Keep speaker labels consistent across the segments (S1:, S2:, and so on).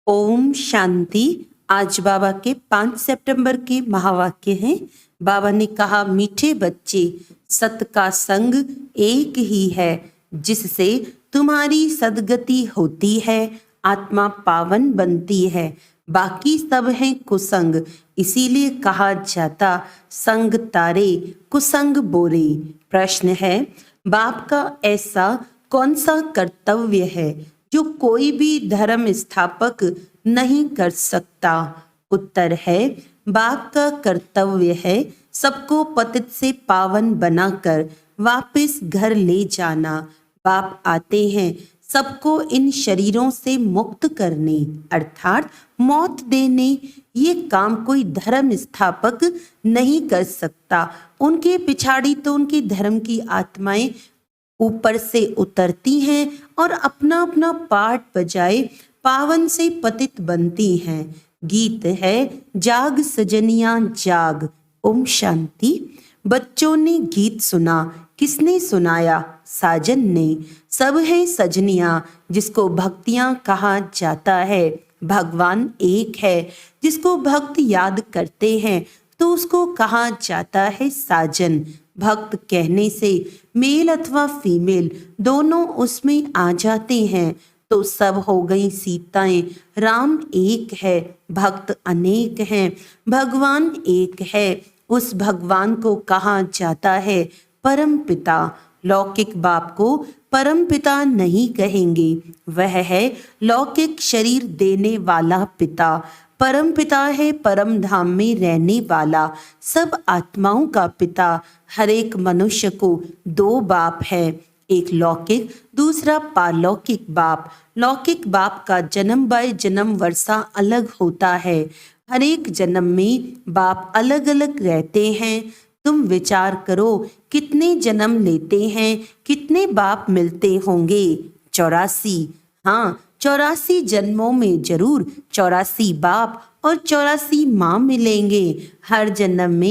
S1: ओम शांति। आज बाबा के 5 सितंबर के महावाक्य हैं। बाबा ने कहा, मीठे बच्चे, सत का संग एक ही है जिससे तुम्हारी सदगति होती है, आत्मा पावन बनती है। बाकी सब है कुसंग, इसीलिए कहा जाता संग तारे कुसंग बोरे। प्रश्न है, बाप का ऐसा कौन सा कर्तव्य है जो कोई भी धर्म स्थापक नहीं कर सकता? उत्तर है, बाप का कर्तव्य है सबको पतित से पावन बनाकर वापस घर ले जाना। बाप आते हैं सबको इन शरीरों से मुक्त करने, अर्थात मौत देने। ये काम कोई धर्म स्थापक नहीं कर सकता। उनके पिछाड़ी तो उनके धर्म की आत्माएं ऊपर से उतरती हैं और अपना अपना पाठ बजाए पावन से पतित बनती हैं। गीत है, जाग सजनिया जाग। ओम शांति। बच्चों ने गीत सुना, किसने सुनाया? साजन ने। सब है सजनिया जिसको भक्तियां कहा जाता है। भगवान एक है, जिसको भक्त याद करते हैं तो उसको कहा जाता है साजन। भक्त कहने से मेल अथवा फीमेल दोनों उसमें आ जाते हैं तो सब हो गई सीताएं। राम एक है, भक्त अनेक हैं, भगवान एक है। उस भगवान को कहा जाता है परम पिता। लौकिक बाप को परम पिता नहीं कहेंगे, वह है लौकिक शरीर देने वाला पिता। परम पिता है परम धाम में रहने वाला, सब आत्माओं का पिता। हर एक मनुष्य को दो बाप है, एक लौकिक, दूसरा पारलौकिक बाप। लौकिक बाप का जन्म बाय जन्म वर्षा अलग होता है। हर एक जन्म में बाप अलग अलग रहते हैं। तुम विचार करो, कितने जन्म लेते हैं, कितने बाप मिलते होंगे? 84। हाँ, 84 जन्मों में जरूर 84 बाप और 84 माँ मिलेंगे। हर जन्म में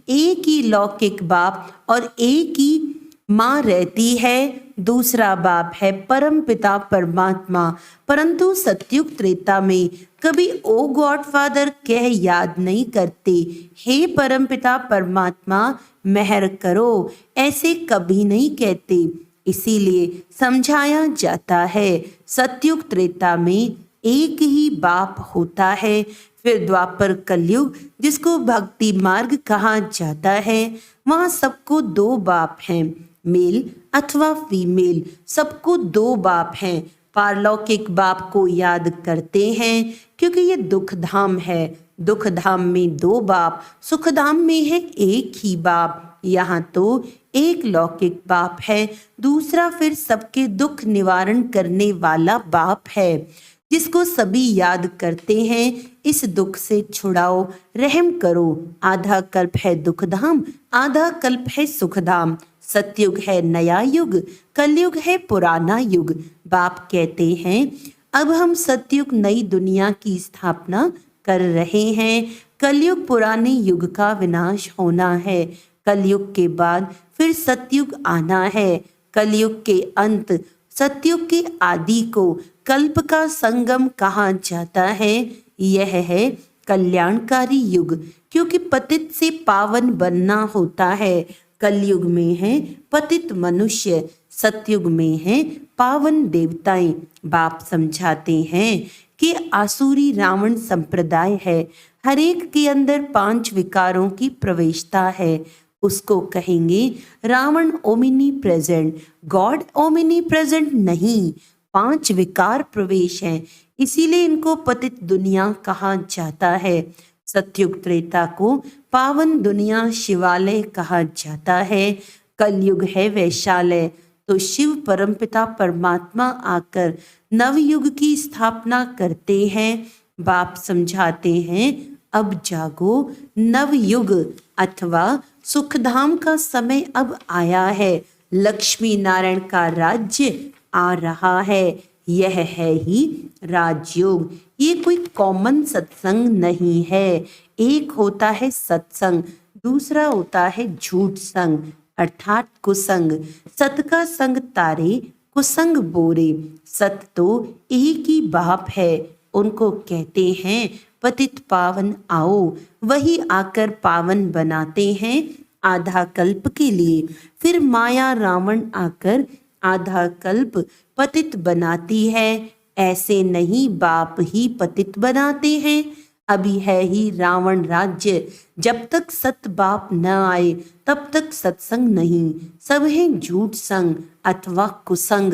S1: एक ही लौकिक बाप और एक ही माँ रहती है। दूसरा बाप है परम पिता परमात्मा। परंतु सतयुग त्रेता में कभी ओ गॉड फादर कह याद नहीं करते। हे परम पिता परमात्मा मेहर करो, ऐसे कभी नहीं कहते। इसीलिए समझाया जाता है सतयुग त्रेता में एक ही बाप होता है। फिर द्वापर कलयुग, जिसको भक्ति मार्ग कहा जाता है, वहाँ सबको दो बाप हैं, मेल अथवा फीमेल, सबको दो बाप हैं। पारलौकिक बाप को याद करते हैं क्योंकि ये दुख धाम है। दुख धाम में दो बाप, सुख धाम में है एक ही बाप। यहाँ तो एक लौकिक बाप है, दूसरा फिर सबके दुख निवारण करने वाला बाप है, जिसको सभी याद करते हैं। इस दुख से छुड़ाओ, रहम करो। आधा कल्प है दुख धाम, आधा कल्प है सुख धाम। सतयुग है नया युग, कलयुग है पुराना युग। बाप कहते हैं अब हम सतयुग नई दुनिया की स्थापना कर रहे हैं। कलयुग पुराने युग का विनाश होना है। कलयुग के बाद फिर सतयुग आना है। कलयुग के अंत, सतयुग के आदि को कल्प का संगम कहा जाता है। यह है कल्याणकारी युग, क्योंकि पतित से पावन बनना होता है। कलयुग में है पतित मनुष्य, सतयुग में है पावन देवताएं। बाप समझाते हैं कि आसुरी रावण संप्रदाय है। हर एक के अंदर 5 विकारों की प्रवेशता है। उसको कहेंगे Ravan omnipresent, God omnipresent नहीं। 5 विकार प्रवेश हैं, इसीलिए इनको पतित दुनिया कहा जाता है। सतयुग त्रेता को पावन दुनिया शिवालय कहा जाता है। कलयुग है वैशालय, तो शिव परमपिता परमात्मा आकर नवयुग की स्थापना करते हैं। बाप समझाते हैं अब जागो, नवयुग अथवा सुखधाम का समय अब आया है। लक्ष्मी नारायण का राज्य आ रहा है। यह है ही राजयोग। ये कोई कॉमन सत्संग नहीं है। एक होता है सत्संग, दूसरा होता है झूठ संग अर्थात कुसंग। सत का संग तारे, कुसंग बोरे। सत तो एक ही बाप है, उनको कहते हैं पतित पावन आओ। वही आकर पावन बनाते हैं आधा कल्प के लिए। फिर माया रावण आकर आधा कल्प पतित बनाती है। ऐसे नहीं बाप ही पतित बनाते हैं। अभी है ही रावण राज्य, जब तक सत बाप न आए तब तक सत्संग नहीं। सब है झूठ संग अथवा कुसंग।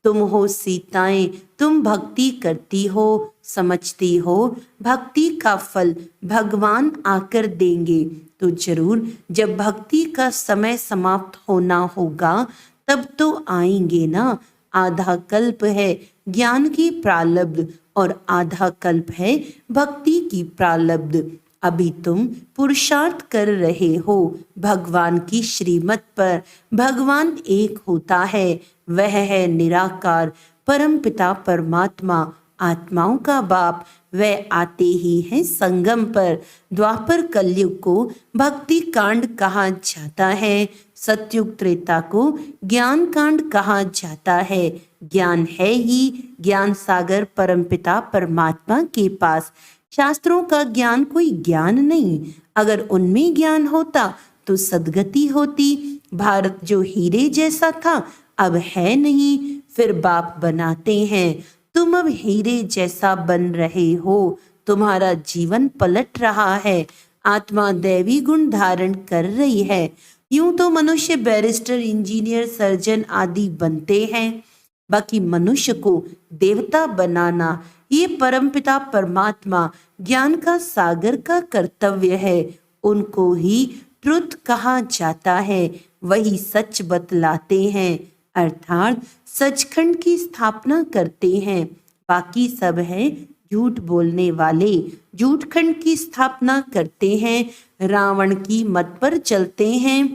S1: तुम हो सीताएं, तुम भक्ति करती हो, समझती हो भक्ति का फल भगवान आकर देंगे तो जरूर। जब भक्ति का समय समाप्त होना होगा तब तो आएंगे ना। आधा कल्प है ज्ञान की प्रारब्ध और आधा कल्प है भक्ति की प्रारब्ध। अभी तुम पुरुषार्थ कर रहे हो भगवान की श्रीमत पर। भगवान एक होता है, वह है निराकार परमपिता परमात्मा, आत्माओं का बाप। वह आते ही हैं संगम पर। द्वापर कलयुग को भक्ति कांड कहा जाता है, सतयुग त्रेता को ज्ञान कांड कहा जाता है। ज्ञान है ही ज्ञान सागर परमपिता परमात्मा के पास। शास्त्रों का ज्ञान कोई ज्ञान नहीं। अगर उनमें ज्ञान होता तो सद्गति होती। भारत जो हीरे जैसा था अब है नहीं, फिर बाप बनाते हैं। तुम अब हीरे जैसा बन रहे हो, तुम्हारा जीवन पलट रहा है। आत्मा दैवी गुण धारण कर रही है। यूं तो मनुष्य बैरिस्टर, इंजीनियर, सर्जन आदि बनते हैं। बाकी मनुष्य को देवता बनाना ये परमपिता परमात्मा ज्ञान का सागर का कर्तव्य है। उनको ही ट्रुथ कहा जाता है, वही सच बतलाते हैं, अर्थात सचखंड की स्थापना करते हैं। बाकी सब है झूठ बोलने वाले, झूठखंड की स्थापना करते हैं, रावण की मत पर चलते हैं।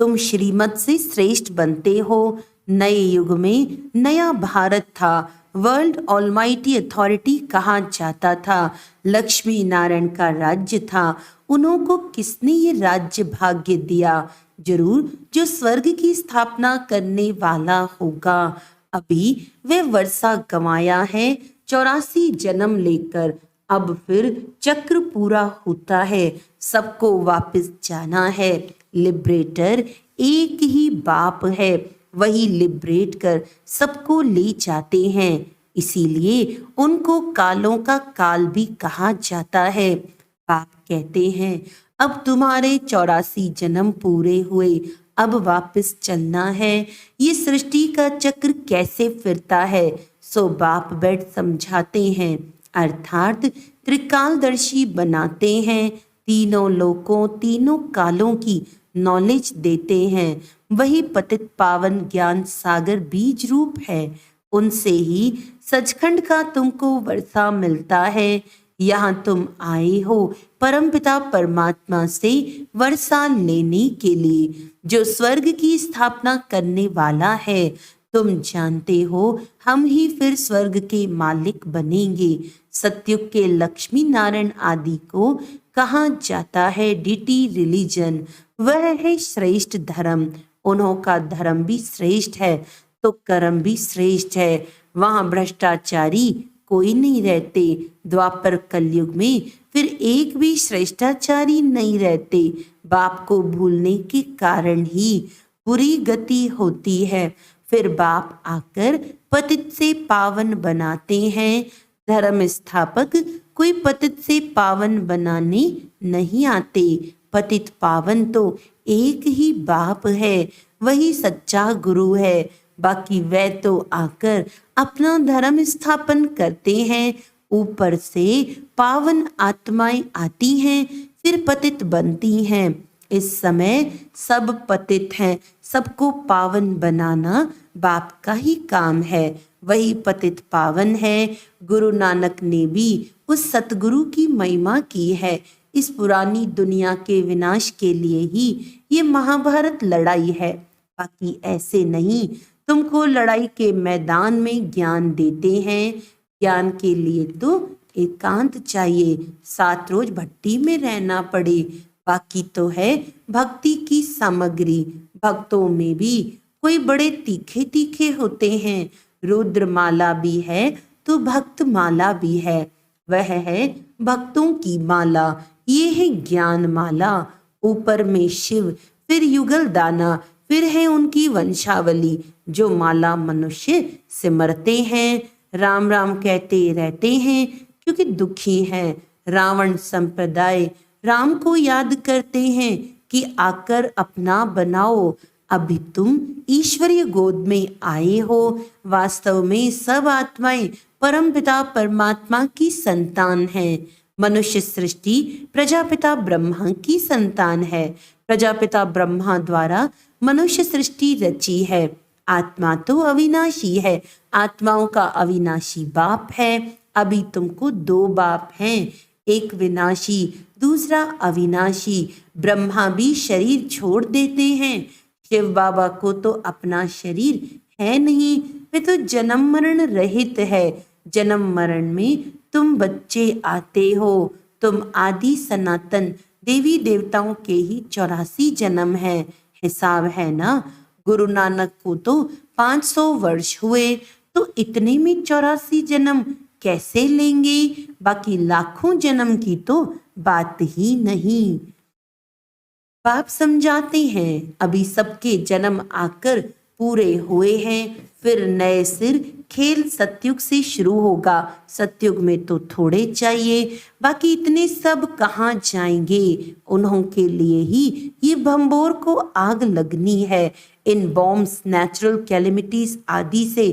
S1: तुम श्रीमत से श्रेष्ठ बनते हो। नए युग में नया भारत था, वर्ल्ड ऑलमाइटी अथॉरिटी कहा जाता था। लक्ष्मी नारायण का राज्य था। उन्हों को किसने ये राज्य भाग्य दिया? जरूर जो स्वर्ग की स्थापना करने वाला होगा। अभी वे वर्षा गंवाया है 84 जन्म लेकर। अब फिर चक्र पूरा होता है, सबको वापस जाना है। लिबरेटर एक ही बाप है, वही लिबरेट कर सबको ले जाते हैं। इसीलिए उनको कालों का काल भी कहा जाता है। बाप कहते हैं अब तुम्हारे 84 जन्म पूरे हुए, अब वापस चलना है। ये सृष्टि का चक्र कैसे फिरता है सो बाप बैठ समझाते हैं, अर्थात त्रिकालदर्शी बनाते हैं। तीनों लोकों तीनों कालों की नॉलेज देते हैं। वही पतित पावन ज्ञान सागर बीज रूप है। उनसे ही सचखंड का तुमको वर्षा मिलता है। यहाँ तुम आए हो परमपिता परमात्मा से वर्षा लेने के लिए, जो स्वर्ग की स्थापना करने वाला है। तुम जानते हो हम ही फिर स्वर्ग के मालिक बनेंगे। सतयुग के लक्ष्मी नारायण आदि को कहा जाता है डिटी रिलीजन। वह है श्रेष्ठ धर्म। उन्हों का धर्म भी श्रेष्ठ है तो कर्म भी श्रेष्ठ है। वहाँ भ्रष्टाचारी कोई नहीं रहते। द्वापर कलयुग में फिर एक भी श्रेष्ठाचारी नहीं रहते। बाप को भूलने के कारण ही बुरी गति होती है। फिर बाप आकर पतित से पावन बनाते हैं। धर्म स्थापक कोई पतित से पावन बनाने नहीं आते। पतित पावन तो एक ही बाप है, वही सच्चा गुरु है। बाकी वह तो आकर अपना धर्म स्थापन करते हैं। ऊपर से पावन आत्माएं आती हैं, फिर पतित बनती हैं। इस समय सब पतित हैं, सबको पावन बनाना बाप का ही काम है। वही पतित पावन है। गुरु नानक ने भी उस सतगुरु की महिमा की है। इस पुरानी दुनिया के विनाश के लिए ही ये महाभारत लड़ाई है, बाकी ऐसे नहीं। तुमको लड़ाई के मैदान में ज्ञान देते हैं। ज्ञान के लिए तो एकांत चाहिए, 7 रोज भट्टी में रहना पड़े। बाकी तो है भक्ति की सामग्री। भक्तों में भी कोई बड़े तीखे तीखे होते हैं। रुद्रमाला भी है तो भक्त माला भी है। वह है भक्तों की माला, ये है ज्ञान माला। ऊपर में शिव, फिर युगल दाना, फिर है उनकी वंशावली। जो माला मनुष्य सिमरते हैं, राम राम कहते रहते हैं क्योंकि दुखी हैं। रावण संप्रदाय राम को याद करते हैं कि आकर अपना बनाओ। अभी तुम ईश्वरीय गोद में आए हो। वास्तव में सब आत्माएं परमपिता परमात्मा की संतान हैं। मनुष्य सृष्टि प्रजापिता ब्रह्मा की संतान है। प्रजापिता ब्रह्मा द्वारा मनुष्य सृष्टि रची है। आत्मा तो अविनाशी है, आत्माओं का अविनाशी बाप है। अभी तुमको दो बाप हैं, एक विनाशी, दूसरा अविनाशी। ब्रह्मा भी शरीर छोड़ देते हैं। शिव बाबा को तो अपना शरीर है नहीं, वे तो जन्म मरण रहित है। जन्म मरण में तुम बच्चे आते हो। तुम आदि सनातन देवी देवताओं के ही 84 जन्म है। हिसाब है ना। गुरु नानक को तो 500 वर्ष हुए, तो इतने में 84 जन्म कैसे लेंगे? बाकी लाखों जन्म की तो बात ही नहीं। बाप समझाते हैं अभी सबके जन्म आकर पूरे हुए हैं, फिर नए सिर खेल सतयुग से शुरू होगा। सतयुग में तो थोड़े चाहिए, बाकी इतने सब कहाँ जाएंगे? उन्हों के लिए ही ये भंबोर को आग लगनी है। इन बॉम्ब्स, नेचुरल कैलेमिटीज आदि से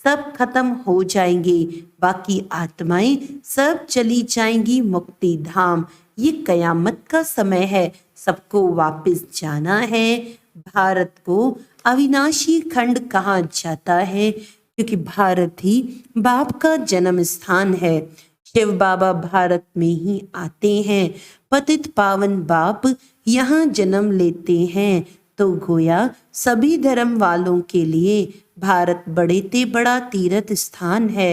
S1: सब खत्म हो जाएंगे। बाकी आत्माएं सब चली जाएंगी मुक्ति धाम। ये कयामत का समय है, सबको वापस जाना है। भारत को अविनाशी खंड कहा जाता है क्योंकि भारत ही बाप का जन्म स्थान है। शिव बाबा भारत में ही आते हैं। पतित पावन बाप यहाँ जन्म लेते हैं, तो गोया सभी धर्म वालों के लिए भारत बड़े ते बड़ा तीर्थ स्थान है।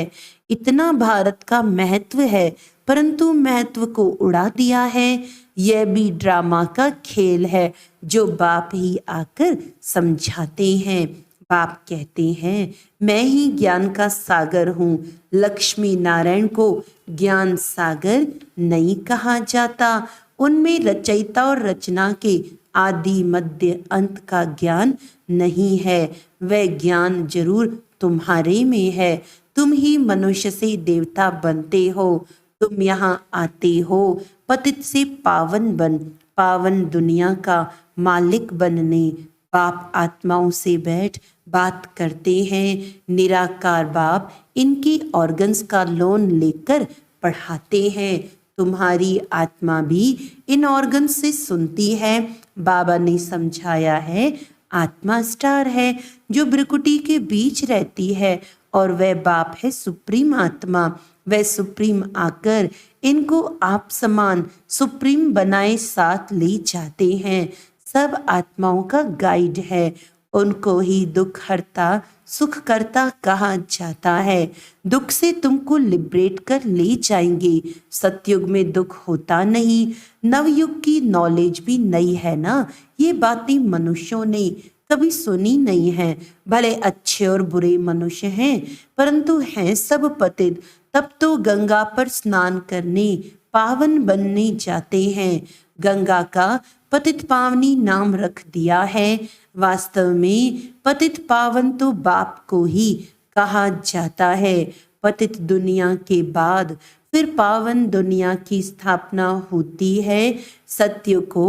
S1: इतना भारत का महत्व है, परंतु महत्व को उड़ा दिया है। यह भी ड्रामा का खेल है जो बाप ही आकर समझाते हैं। बाप कहते हैं मैं ही ज्ञान का सागर हूँ। लक्ष्मी नारायण को ज्ञान सागर नहीं कहा जाता। उनमें रचयिता और रचना के आदि मध्य अंत का ज्ञान नहीं है। वह ज्ञान जरूर तुम्हारे में है। तुम ही मनुष्य से देवता बनते हो। तुम यहाँ आते हो पतित से पावन बन, पावन दुनिया का मालिक बनने। बाप आत्माओं से बैठ बात करते हैं। निराकार बाप इनकी ऑर्गन्स का लोन लेकर पढ़ाते हैं। तुम्हारी आत्मा भी इन ऑर्गन से सुनती है। बाबा ने समझाया है आत्मा स्टार है जो ब्रिकुटी के बीच रहती है, और वह बाप है सुप्रीम आत्मा। वह सुप्रीम आकर इनको आप समान सुप्रीम बनाए साथ ले जाते हैं। सब आत्माओं का गाइड है। उनको ही दुख हरता सुख करता कहा जाता है। दुख से तुमको लिबरेट कर ले जाएंगे। सतयुग में दुख होता नहीं। नवयुग की नॉलेज भी नई है ना। ये बातें मनुष्यों ने कभी सुनी नहीं है। भले अच्छे और बुरे मनुष्य हैं, परंतु हैं सब पतित। तब तो गंगा पर स्नान करने पावन बनने जाते हैं। गंगा का पतित पावनी नाम रख दिया है। वास्तव में पतित पावन तो बाप को ही कहा जाता है। पतित दुनिया के बाद फिर पावन दुनिया की स्थापना होती है। सत्य को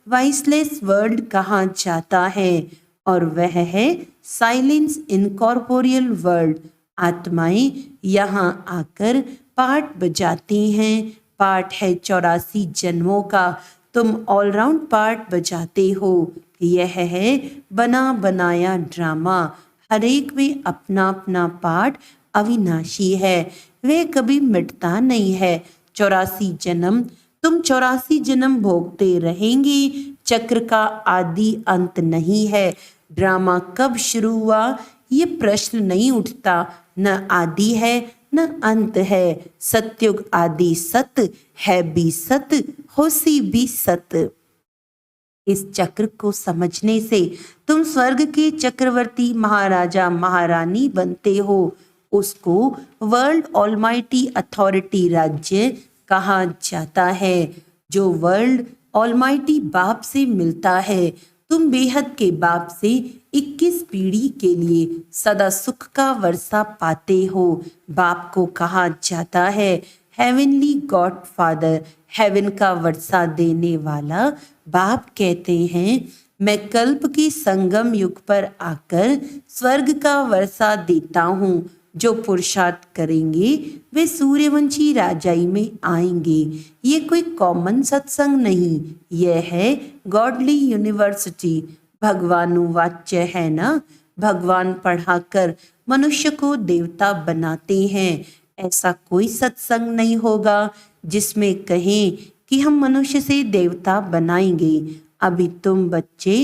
S1: वाइसलेस वर्ल्ड कहा जाता है, और वह है साइलेंस इनकॉर्पोरियल वर्ल्ड। आत्माएं यहाँ आकर पाठ बजाती हैं। पाठ है 84 जन्मों का। तुम ऑलराउंड पार्ट बजाते हो। यह है बना बनाया ड्रामा। हर एक में अपना अपना पार्ट अविनाशी है, वह कभी मिटता नहीं है। 84 जन्म तुम 84 जन्म भोगते रहेंगे। चक्र का आदि अंत नहीं है। ड्रामा कब शुरू हुआ ये प्रश्न नहीं उठता। न आदि है न अंत है। सत्युग आदि सत है भी सत, होसी भी सत। इस चक्र को समझने से तुम स्वर्ग के चक्रवर्ती महाराजा महारानी बनते हो। उसको वर्ल्ड ऑलमाइटी अथॉरिटी राज्य कहा जाता है, जो वर्ल्ड ऑलमाइटी बाप से मिलता है। तुम बेहद के बाप से 21 पीढ़ी के लिए सदा सुख का वर्षा पाते हो। बाप को कहा जाता है हेवनली गॉड फादर, हेवन का वर्षा देने वाला। बाप कहते हैं मैं कल्प के संगम युग पर आकर स्वर्ग का वर्षा देता हूँ। जो पुरुषार्थ करेंगे वे सूर्यवंशी राजाई में आएंगे। ये कोई कॉमन सत्संग नहीं, यह है गॉडली यूनिवर्सिटी। भगवानुवाच्य है ना। भगवान पढ़ाकर मनुष्य को देवता बनाते हैं। ऐसा कोई सत्संग नहीं होगा जिसमें कहें कि हम मनुष्य से देवता बनाएंगे। अभी तुम बच्चे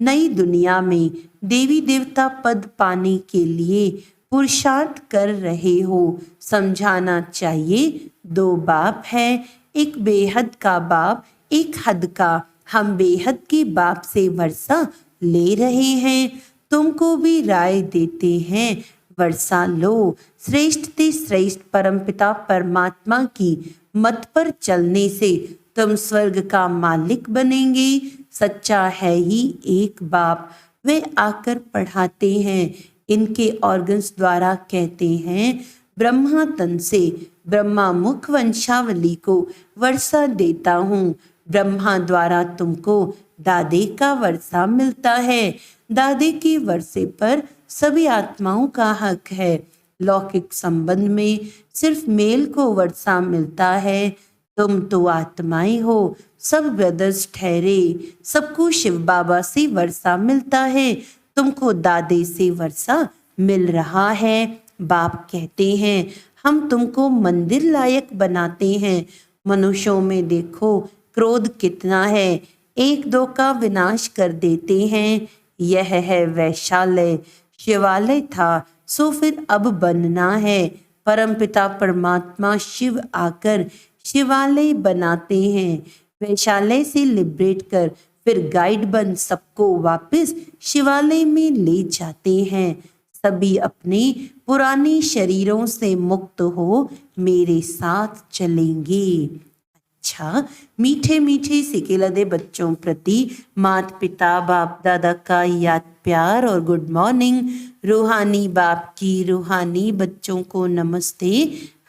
S1: नई दुनिया में देवी देवता पद पाने के लिए पुरुषार्थ कर रहे हो। समझाना चाहिए दो बाप है, एक बेहद का बाप, एक हद का। हम बेहद के बाप से वर्षा ले रहे हैं। तुमको भी राय देते हैं वर्षा लो। श्रेष्ठ ते श्रेष्ठ परमपिता परमात्मा की मत पर चलने से तुम स्वर्ग का मालिक बनेंगे। सच्चा है ही एक बाप, वे आकर पढ़ाते हैं। इनके ऑर्गन्स द्वारा कहते हैं ब्रह्मा तन से ब्रह्मा मुख वंशावली को वर्षा देता हूँ। ब्रह्मा द्वारा तुमको दादे का वर्षा मिलता है। दादे के वर्षे पर सभी आत्माओं का हक है। लौकिक संबंध में सिर्फ मेल को वर्षा मिलता है। तुम तो आत्माएं हो, सब ब्रदर्स ठहरे। सबको शिव बाबा से वर्षा मिलता है। तुमको दादे से वर्षा मिल रहा है। बाप कहते हैं हम तुमको मंदिर लायक बनाते हैं। मनुष्यों में देखो क्रोध कितना है, एक दो का विनाश कर देते हैं। यह है वैशालय। शिवालय था सो फिर अब बनना है। परमपिता परमात्मा शिव आकर शिवालय बनाते हैं। वैशालय से लिबरेट कर फिर गाइड बन सबको वापस शिवालय में ले जाते हैं। सभी अपने पुराने शरीरों से मुक्त हो मेरे साथ चलेंगे। अच्छा, मीठे मीठे सिकेलदे बच्चों प्रति माता पिता बाप दादा का याद प्यार और गुड मॉर्निंग। रूहानी बाप की रूहानी बच्चों को नमस्ते।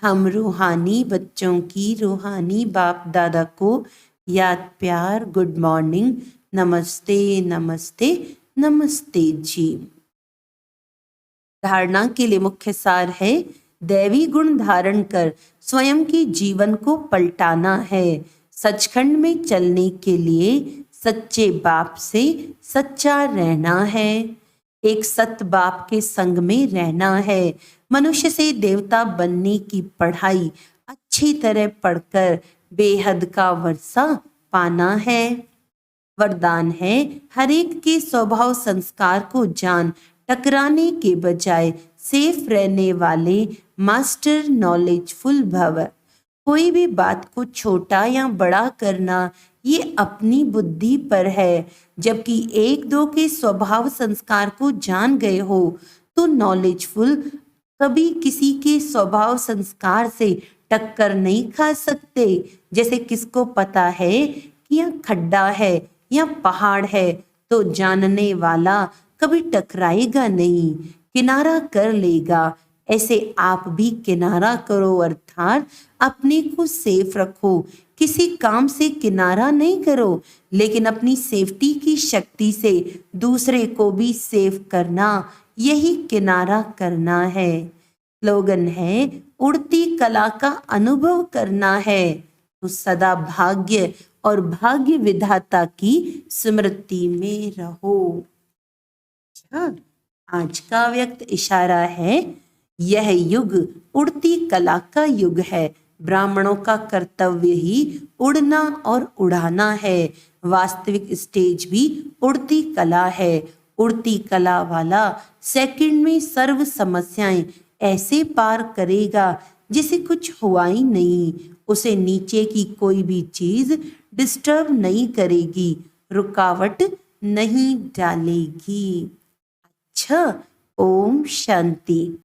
S1: हम रूहानी बच्चों की रूहानी बाप दादा को याद प्यार गुड मॉर्निंग, नमस्ते नमस्ते नमस्ते जी। धारणा के लिए मुख्य सार है दैवी गुण धारण कर स्वयं के जीवन को पलटाना है। सचखंड में चलने के लिए सच्चे बाप से सच्चा रहना है। एक सत बाप के संग में रहना है। मनुष्य से देवता बनने की पढ़ाई अच्छी तरह पढ़कर बेहद का वर्षा पाना है। वरदान है हर एक के स्वभाव संस्कार को जान टकराने के बजाय सेफ रहने वाले मास्टर नॉलेजफुल भव। कोई भी बात को छोटा या बड़ा करना ये अपनी बुद्धि पर है। जबकि एक दो के स्वभाव संस्कार को जान गए हो तो नॉलेजफुल कभी किसी के स्वभाव संस्कार से टक्कर नहीं खा सकते। जैसे किसको पता है कि यह खड्डा है या पहाड़ है तो जानने वाला कभी टकराएगा नहीं, किनारा कर लेगा। ऐसे आप भी किनारा करो, अर्थात अपने को सेफ रखो। किसी काम से किनारा नहीं करो, लेकिन अपनी सेफ्टी की शक्ति से दूसरे को भी सेफ करना, यही किनारा करना है। स्लोगन है उड़ती कला का अनुभव करना है तो सदा भाग्य और भाग्य विधाता की स्मृति में रहो। आज का व्यक्त इशारा है यह युग उड़ती कला का युग है। ब्राह्मणों का कर्तव्य ही उड़ना और उड़ाना है। वास्तविक स्टेज भी उड़ती कला है। उड़ती कला वाला सेकंड में सर्व समस्याएं ऐसे पार करेगा जिसे कुछ हुआ ही नहीं। उसे नीचे की कोई भी चीज डिस्टर्ब नहीं करेगी, रुकावट नहीं डालेगी। अच्छा, ओम शांति।